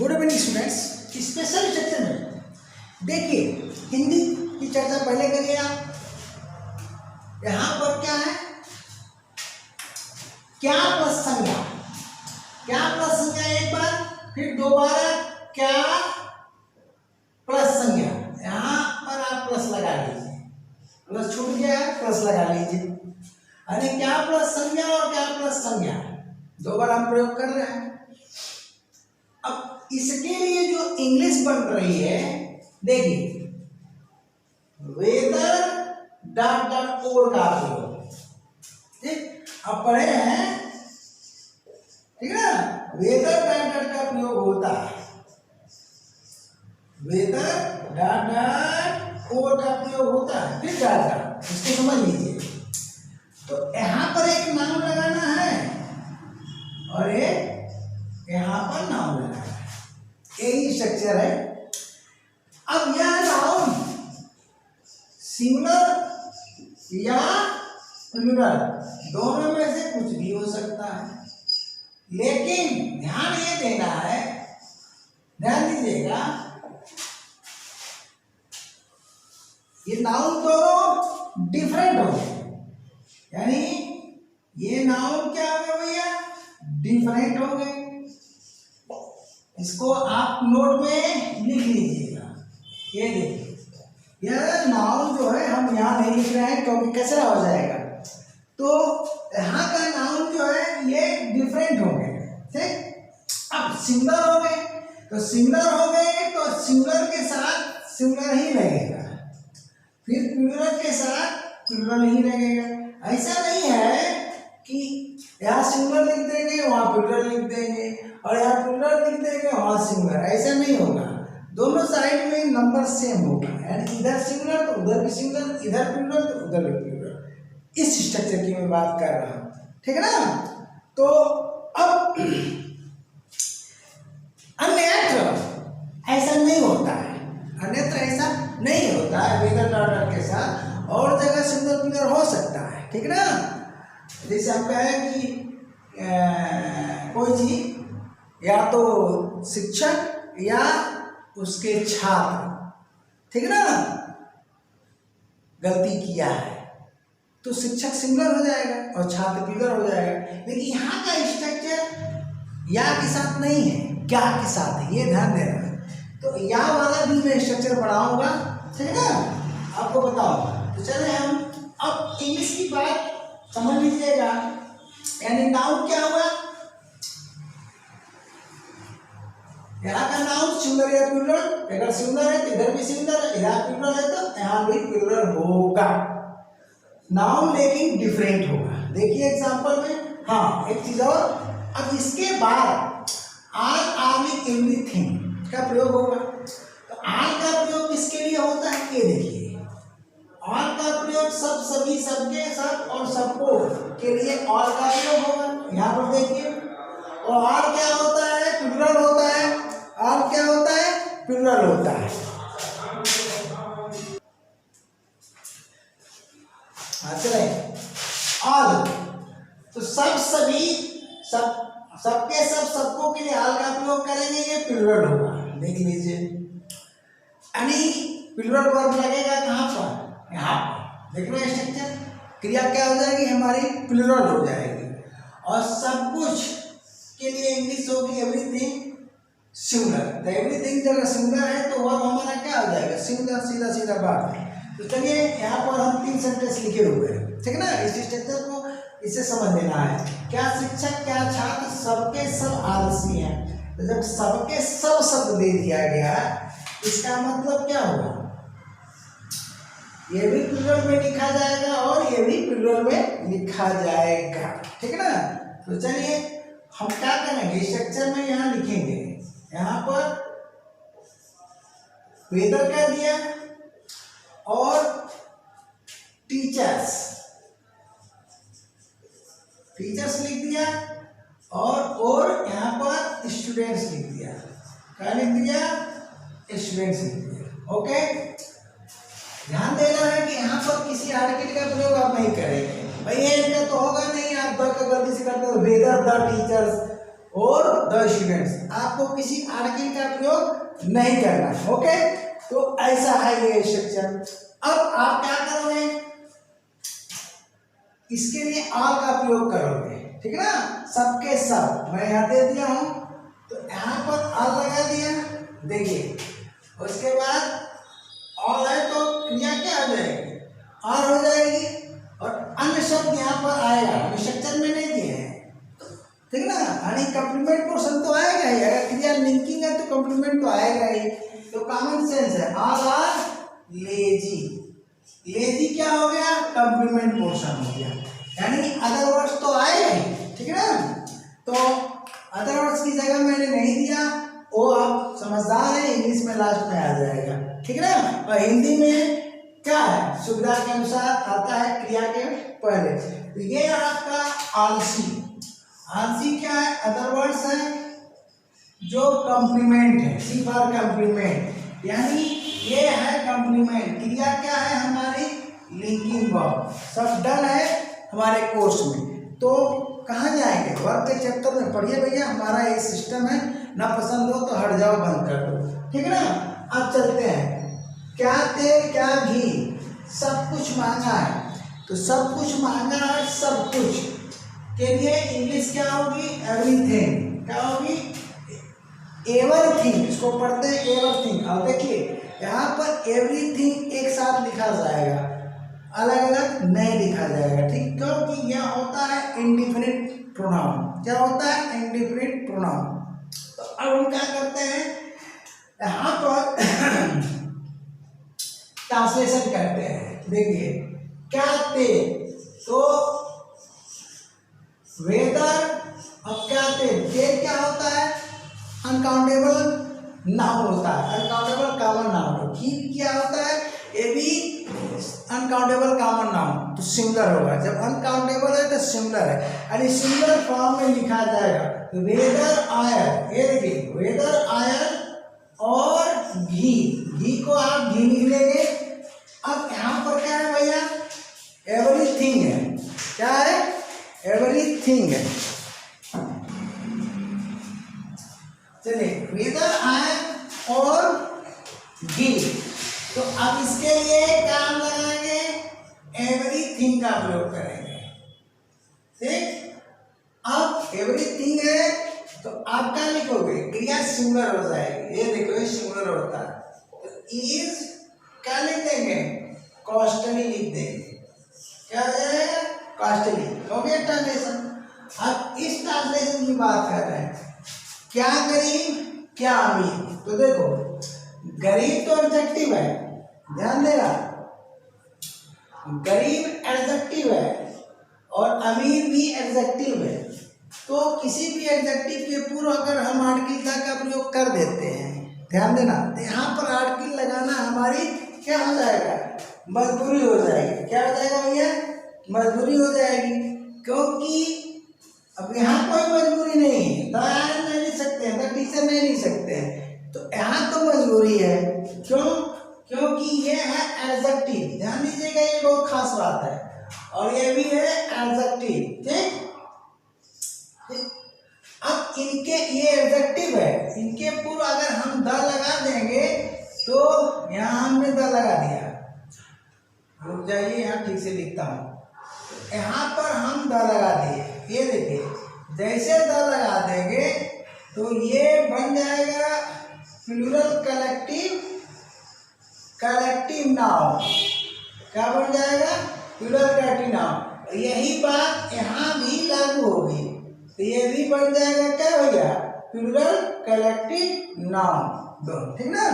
Good evening students. Special section में देखिए हिंदी की चर्चा पहले करिए आप। यहाँ पर क्या है, क्या प्लस संज्ञा, क्या प्लस संज्ञा एक बार, फिर दोबारा क्या प्लस संज्ञा। यहाँ पर आप प्लस लगा लीजिए, प्लस छूट गया है प्लस लगा लीजिए। अरे क्या प्लस संज्ञा और क्या प्लस संज्ञा दो बार हम प्रयोग कर रहे हैं। अब इसके लिए जो इंग्लिश बन रही है देखिए, वेदर डॉट डॉट ओर का प्रयोग, ठीक अब पढ़े हैं, ठीक है ना। वेदर डॉट डॉट का प्रयोग होता है, वेदर डॉट डॉट ओर का प्रयोग होता है, फिर डॉट डॉट, इसको समझ लीजिए। तो यहां पर एक नाउन लगाना है और एक यहां पर नाउन लगाना है, यही स्ट्रक्चर है। अब यह नाउन सिंगुलर या प्लूरल दोनों में से कुछ भी हो सकता है, लेकिन ध्यान ये देना है, ध्यान दीजिएगा, ये नाउन दोनों डिफरेंट हो गए, यानी ये नाउन क्या हो गया भैया, डिफरेंट हो गए। इसको आप नोट में लिख लीजिएगा। ये देखिए, यह नाउन जो है हम यहाँ नहीं लिख रहे हैं क्योंकि कचरा हो जाएगा, तो यहाँ का नाउन जो है ये डिफरेंट हो गए, ठीक। अब सिंगुलर हो गए, तो सिंगुलर हो गए तो सिंगुलर के साथ सिंगुलर ही लगेगा, फिर प्लूरल के साथ प्लूरल ही लगेगा। ऐसा नहीं है कि यहाँ सिंगुलर लिख देंगे वहाँ प्लूरल लिख देंगे और यहाँ प्लूरल लिख देंगे वहाँ सिंगुलर, ऐसा नहीं होगा। दोनों साइड में नंबर सेम होगा, यानी इधर सिंगुलर तो उधर भी सिंगुलर, इधर प्लूरल तो उधर भी प्लूरल। इस स्ट्रक्चर की मैं बात कर रहा हूँ, ठीक है ना। तो अब अन्यत्र ऐसा नहीं होता है, अन्यत्र ऐसा नहीं होता है, वेदर डॉट डॉट के साथ और जगह सिंगुलर प्लूरल हो सकता है, ठीक ना। जैसे हम कहें कि कोई चीज या तो शिक्षक या उसके छात्र, ठीक है ना, गलती किया है तो शिक्षक सिंगुलर हो जाएगा और छात्र प्लूरल हो जाएगा। लेकिन यहाँ का स्ट्रक्चर या के साथ नहीं है, क्या के साथ है, ये ध्यान देना है। तो या वाला भी मैं स्ट्रक्चर बढ़ाऊंगा, ठीक है ना, आपको बताऊंगा। तो चले हम अब इंग्लिश की बात समझ लीजिएगा। यानी नाउन क्या हुआ, यहाँ का नाउन सिंगुलर या प्लूरल, अगर सिंगुलर है तो इधर भी सिंगुलर है, इधर प्लूरल है तो यहाँ भी प्लूरल होगा, नाउन लेकिन डिफरेंट होगा। देखिए एग्जांपल में, हाँ एक चीज और, अब इसके बाद आर आर्मिक एवरीथिंग का प्रयोग होगा। तो आर का प्रयोग किसके लिए होता है, ये देखिए, और का प्रयोग सब, सभी, सबके, सब और सबको के लिए और का प्रयोग होगा। यहाँ पर देखिए, और क्या होता है, प्लूरल होता है, और क्या होता है, प्लूरल होता है। चले ऑल, तो सब, सभी, सब, सबके, सब, सबको के लिए ऑल का प्रयोग करेंगे, ये प्लूरल होगा। देख लीजिए, यानी प्लूरल वर्ब लगेगा कहाँ पर, यहाँ पर देख रहे हैं स्ट्रक्चर, क्रिया क्या हो जाएगी हमारी, प्लूरल हो जाएगी। और सब कुछ के लिए इंग्लिश होगी एवरीथिंग सिंगुलर। तो एवरीथिंग जगह सिंगुलर है तो वर्ब हमारा क्या हो जाएगा, सिंगुलर, सीधा सीधा बात है। तो चलिए यहाँ पर हम 3 सेंटेंस लिखे हुए हैं, ठीक है ना। इस स्ट्रक्चर को इसे समझ लेना है। क्या शिक्षक, क्या छात्र, सबके सब आलसी हैं। तो जब सबके सब शब्द दे दिया गया, इसका मतलब क्या होगा, ये भी प्लूरल में लिखा जाएगा और ये भी प्लूरल में लिखा जाएगा, ठीक है ना। तो चलिए हम क्या करेंगे, स्ट्रक्चर में यहाँ लिखेंगे, यहाँ पर वेदर कर दिया और टीचर्स, टीचर्स लिख दिया और यहाँ पर स्टूडेंट्स लिख दिया, क्या लिख दिया, स्टूडेंट्स लिख दिया। ओके, ध्यान देना है कि यहाँ पर किसी आर्टिकल का प्रयोग आप नहीं करेंगे। भाई ये तो होगा नहीं, आप द का गलती से करते हो, वेदर द टीचर्स, और द स्टूडेंट्स, आपको किसी आर्टिकल का प्रयोग नहीं करना। ओके, तो ऐसा है ये स्ट्रक्चर। अब आप क्या करोगे, इसके लिए आल का प्रयोग करोगे, ठीक है ना, सबके सब मैं यहाँ दे दिया हूं, तो यहाँ पर आल लगा दिया, देखिए, उसके बाद ऑल है तो क्रिया क्या हो जाएगी, आर हो जाएगी, और अन्य शब्द यहाँ पर आएगा, हम स्ट्रक्चर में नहीं दिए हैं, ठीक ना, यानी कंप्लीमेंट पोर्शन तो आएगा ही, अगर क्रिया लिंकिंग है तो कंप्लीमेंट तो आएगा ही, तो कॉमन सेंस है, ऑल आर लेजी, लेजी क्या हो गया, कंप्लीमेंट पोर्शन हो गया, यानी अदर वर्ड्स तो आएगा ही, ठीक है ना, तो अदर वर्ड्स की जगह मैंने नहीं दिया, वो आप समझदार हैं, इंग्लिश में लास्ट में आ जाएगा, ठीक है ना, और हिंदी में क्या है, सुविधा के अनुसार आता है क्रिया के पहले, तो ये आपका आलसी, आलसी क्या है, अदर वर्ड्स है जो कंप्लीमेंट है, सी फॉर कंप्लीमेंट, यानी ये है कंप्लीमेंट, क्रिया क्या है हमारी, लिंकिंग वर्ब, सब डन है हमारे कोर्स में, तो कहाँ जाएंगे, वर्ब के चैप्टर में पढ़िए भैया, हमारा ये सिस्टम है, ना पसंद हो तो हट जाओ, बंद कर दो, ठीक है ना। अब चलते हैं, क्या तेल क्या घी सब कुछ महंगा है, तो सब कुछ महंगा है, सब कुछ के लिए इंग्लिश क्या होगी, एवरीथिंग, क्या होगी, एवरीथिंग, इसको पढ़ते हैं एवरीथिंग। अब देखिए यहाँ पर एवरीथिंग एक साथ लिखा जाएगा, अलग अलग नहीं लिखा जाएगा, ठीक, क्योंकि यह होता है इंडिफिनिट प्रोनाउन, क्या होता है, इंडिफिनिट प्रोनाउन। तो अब हम क्या करते हैं, यहाँ पर ट्रांसलेशन करते हैं, देखिए क्या तेल, तो वेदर, अब क्या तेल, तेल क्या होता है, अनकाउंटेबल नाउन होता है, अनकाउंटेबल कॉमन नाउन, घी क्या होता है, ये भी अनकाउंटेबल कॉमन नाउन, तो सिंगुलर होगा, जब अनकाउंटेबल है तो सिंगुलर है, यानी सिंगुलर फॉर्म में लिखा जाएगा, तो वेदर आयर, ये देखिए वेदर आयर और घी, घी को आप घी लिख लेंगे। अब यहाँ पर क्या है भैया, एवरीथिंग है, क्या है, एवरीथिंग है, चलिए वेदर आयर और घी, तो अब इसके लिए काम लगाएंगे, एवरीथिंग का प्रयोग करेंगे, ठीक, अब एवरीथिंग है तो आप क्या लिखोगे, क्रिया सिंगुलर हो जाएगी, ये देखो ये सिंगुलर होता है, तो इज क्या लिख देंगे, कॉस्टली लिख देंगे, क्या हो जाएगा, कॉस्टली, हो गया ट्रांसलेशन। अब इस ट्रांसलेशन की बात कर रहे हैं, क्या गरीब क्या अमीर, तो देखो गरीब तो एडजेक्टिव है, ध्यान देगा, गरीब एडजेक्टिव है और अमीर भी एडजेक्टिव है, तो किसी भी एडजेक्टिव के पूर्व अगर हम आर्टिकल का प्रयोग कर देते हैं, ध्यान देना, तो यहाँ पर आर्टिकल लगाना हमारी क्या हो जाएगा, मजबूरी हो जाएगी, क्या हो जाएगा भैया, मजबूरी हो जाएगी, क्योंकि अब यहाँ कोई मजबूरी नहीं है, द आयरन नहीं लिख सकते हैं, द टीचर नहीं लिख सकते हैं, तो यहाँ तो मजबूरी है, क्यों, क्योंकि ये है एडजेक्टिव, ध्यान दीजिएगा ये बहुत खास बात है, और ये भी है एडजेक्टिव, ठीक, अब इनके ये एडजेक्टिव है, इनके पूर्व अगर हम द लगा देंगे तो यहाँ हमने द लगा दिया, रुक जाइए यहाँ ठीक से लिखता हूँ, यहाँ पर हम द लगा दिए, ये देखिए जैसे द लगा देंगे तो ये बन जाएगा प्लूरल कलेक्टिव नाउन, क्या बन जाएगा, प्लूरल कलेक्टिव नाउन, यही बात यहाँ भी लागू होगी, तो ये भी बन जाएगा क्या भैया, प्लूरल कलेक्टिव नाउन, दोनों, ठीक ना,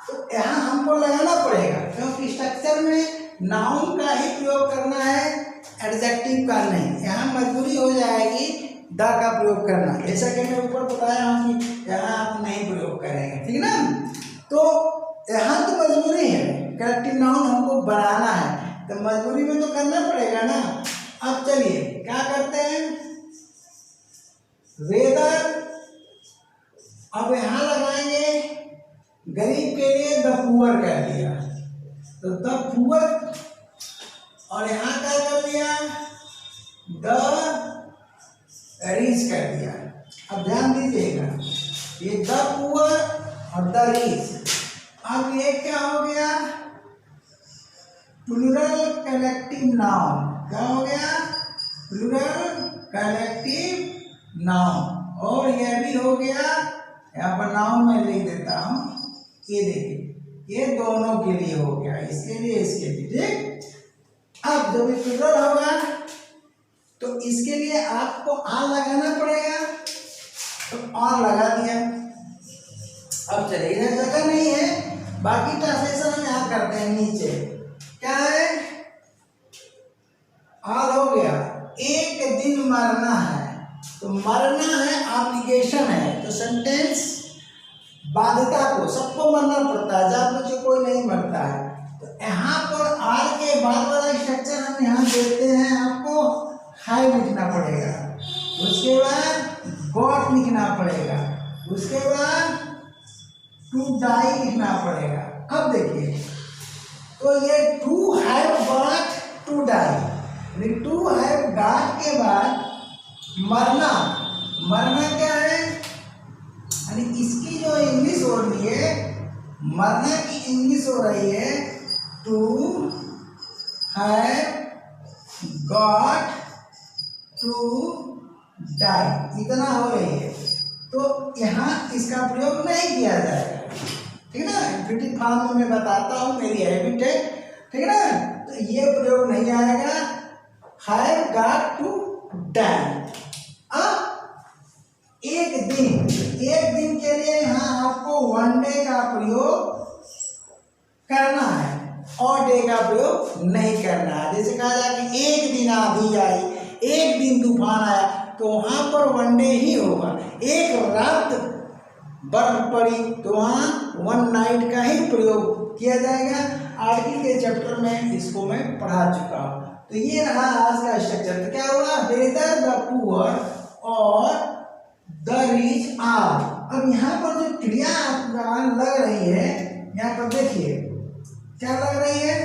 तो यहाँ हमको लगाना पड़ेगा, क्योंकि स्ट्रक्चर में नाउन का ही प्रयोग करना है, एडजेक्टिव का नहीं, यहाँ मजबूरी हो जाएगी द का प्रयोग करना, जैसा कि मैं ऊपर बताया हूँ कि यहाँ आप नहीं प्रयोग करेंगे, ठीक ना, तो यहाँ तो मजबूरी है, कलेक्टिव नाउन हमको बनाना है, तो मजबूरी में तो करना पड़ेगा ना। अब चलिए क्या करते हैं, वेदर, अब यहाँ लगाएंगे गरीब के लिए द पुअर कर दिया, तो द पुअर, और यहाँ क्या कर दिया, द रिच कर दिया। अब ध्यान दीजिएगा, ये द पुअर और द रिच। अब ये क्या हो गया, प्लूरल कलेक्टिव नाउन। क्या हो गया, प्लूरल कलेक्टिव नाउन। और यह भी हो गया, यहाँ पर नाउन मैं लिख देता हूं, ये देखिए, ये दोनों के लिए हो गया, इसके लिए इसके लिए, ठीक। अब जब ये प्लूरल होगा तो इसके लिए आपको आ लगाना पड़ेगा, तो ऑन लगा दिया। अब चलिए, इधर जगह नहीं है, बाकी ट्रांसलेशन हम यहाँ करते हैं। नीचे क्या है, ऑल हो गया, एक दिन मरना है, तो मरना है ऑब्लिगेशन है, तो सेंटेंस बाध्यता को, सबको मरना पड़ता है, जब मुझे कोई नहीं मरता है। तो यहाँ पर आर के बाद वाला स्ट्रक्चर हम यहाँ देखते हैं, आपको हाई लिखना पड़ेगा, उसके बाद गॉट लिखना पड़ेगा, उसके बाद टू डाई लिखना पड़ेगा। अब देखिए, तो ये to have got to die, to have got के बाद मरना, मरना क्या है, यानी इसकी जो इंग्लिश हो रही है, मरना की इंग्लिश हो रही है to have got to die, इतना हो रही है। तो यहाँ इसका प्रयोग नहीं किया जाएगा, ठीक है ना। इन्फिनिटिव फॉर्म में मैं बताता हूँ, मेरी हैबिट है, ठीक है ना। तो ये प्रयोग नहीं आएगा, हैव गॉट टू डाई। अब एक दिन के लिए यहाँ आपको वन डे का प्रयोग करना है और डे का प्रयोग नहीं करना है। जैसे कहा जाए कि एक दिन आंधी आई, एक दिन तूफान आया, तो वहां पर वन डे ही होगा। एक रात बर्फ पड़ी तो वहां वन नाइट का ही प्रयोग किया जाएगा। आर्टिकल के चैप्टर में इसको मैं पढ़ा चुका हूँ। तो ये रहा आज का स्ट्रक्चर। तो क्या होगा, वेदर द पुअर और द रिच आर। अब यहाँ पर जो क्रिया लग रही है, यहाँ पर देखिए क्या लग रही है,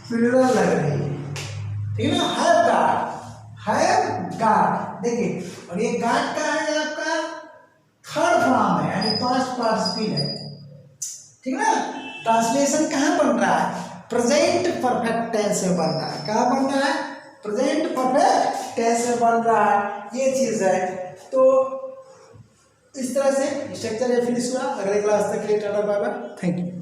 प्लूरल लग रही है, ठीक है ना। हैव गॉट, देखिए, और ये गॉट का है आपका थर्ड फॉर्म है, यानी पास्ट पार्टिसिपल है, ठीक है ना। ट्रांसलेशन कहाँ बन रहा है, प्रेजेंट परफेक्ट टेंस में बन रहा है। कहाँ बन रहा है, प्रेजेंट परफेक्ट टेंस में बन रहा है, ये चीज है। तो इस तरह से स्ट्रक्चर फिनिश हुआ। अगले क्लास तक के लिए tata bye bye, thank you.